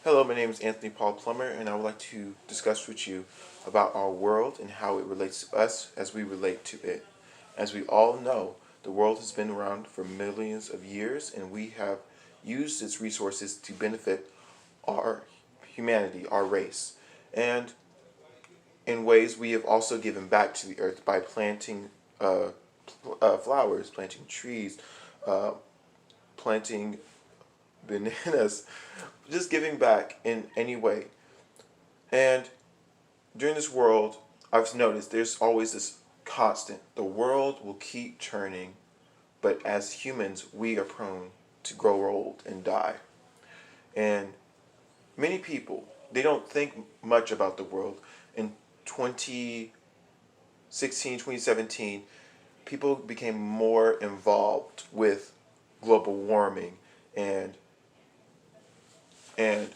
Hello, my name is Anthony Paul Plummer, and I would like to discuss with you about our world and how it relates to us as we relate to it. As we all know, the world has been around for millions of years, and we have used its resources to benefit our humanity, our race. And in ways, we have also given back to the earth by planting flowers, planting trees, uh, planting bananas, just giving back in any way. And during this world, I've noticed there's always this constant. The world will keep turning, but as humans, we are prone to grow old and die. And many people, they don't think much about the world. In 2016, 2017, people became more involved with global warming and and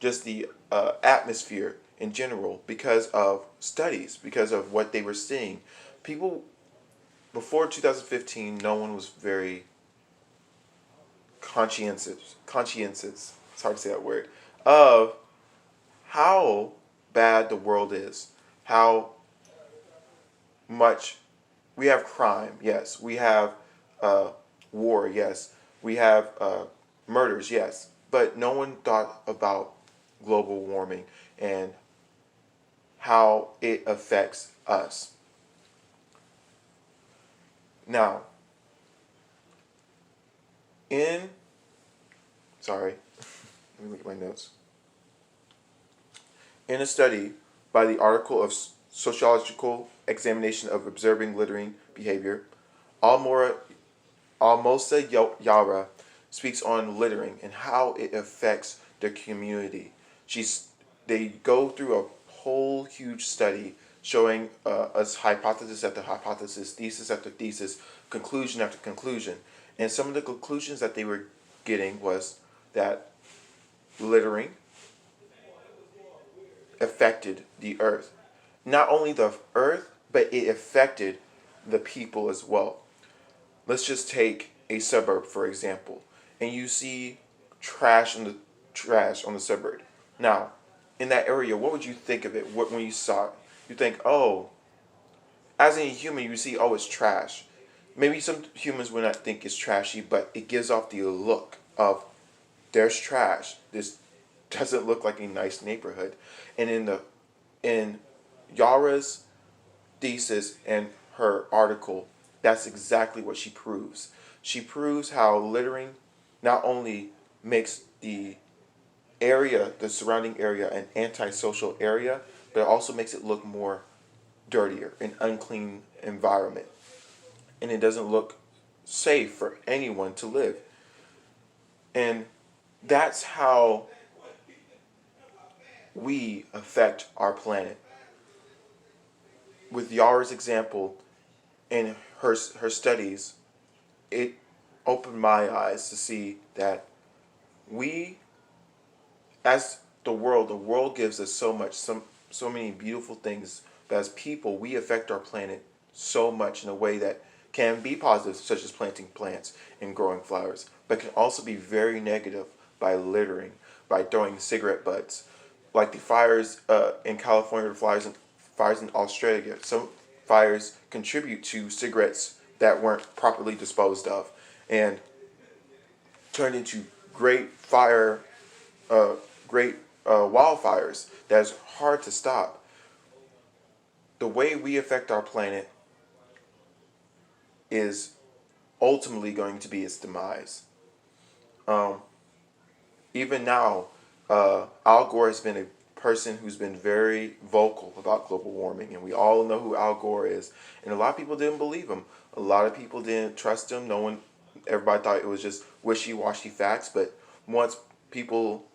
just the atmosphere in general because of studies, because of what they were seeing. People before 2015, no one was very conscientious. It's hard to say that word of how bad the world is, how much we have crime. Yes, we have war. Yes, we have murders. Yes, but no one thought about global warming and how it affects us. Now, in sorry, let me look at my notes. In a study by the article of Sociological Examination of Observing Littering Behavior, Almora Almosa Yara speaks on littering and how it affects their community. She's they go through a whole huge study showing us hypothesis after hypothesis, thesis after thesis, conclusion after conclusion. And some of the conclusions that they were getting was that littering affected the earth. Not only the earth, but it affected the people as well. Let's just take a suburb for example, and you see trash on the suburb. Now, in that area, what would you think of it? When you saw it, you think, oh, as a human, you see, oh, it's trash. Maybe some humans would not think it's trashy, but it gives off the look of there's trash. This doesn't look like a nice neighborhood. And in Yara's thesis and her article, that's exactly what she proves. She proves how littering not only makes the surrounding area, an antisocial area, but it also makes it look more dirtier, an unclean environment. And it doesn't look safe for anyone to live. And that's how we affect our planet. With Yara's example in her studies, it opened my eyes to see that we, as the world gives us so much, so many beautiful things, but as people, we affect our planet so much in a way that can be positive, such as planting plants and growing flowers, but can also be very negative by littering, by throwing cigarette butts, like the fires in California, the fires in Australia. Some fires contribute to cigarettes that weren't properly disposed of, and turned into great fire, great wildfires that's hard to stop. The way we affect our planet is ultimately going to be its demise. Um, Even now, Al Gore has been a person who's been very vocal about global warming, and we all know who Al Gore is. And a lot of people didn't believe him. A lot of people didn't trust him. Everybody thought it was just wishy-washy facts. But once people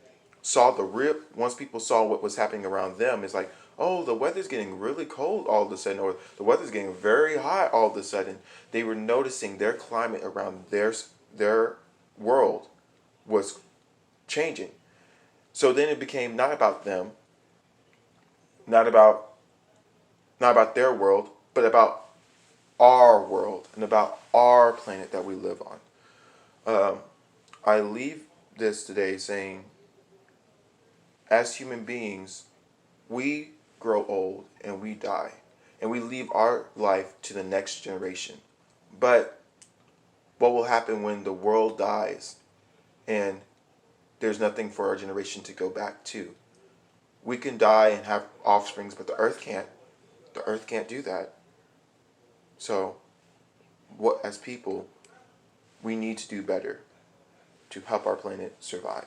once people saw what was happening around them, it's like, oh, the weather's getting really cold all of a sudden, or the weather's getting very hot all of a sudden. They were noticing their climate around their world was changing. So then it became not about them, not about their world, but about our world and about our planet that we live on. I leave this today saying as human beings, we grow old and we die, and we leave our life to the next generation. But what will happen when the world dies and there's nothing for our generation to go back to? We can die and have offsprings, but the earth can't. The earth can't do that. So, what as people, we need to do better to help our planet survive.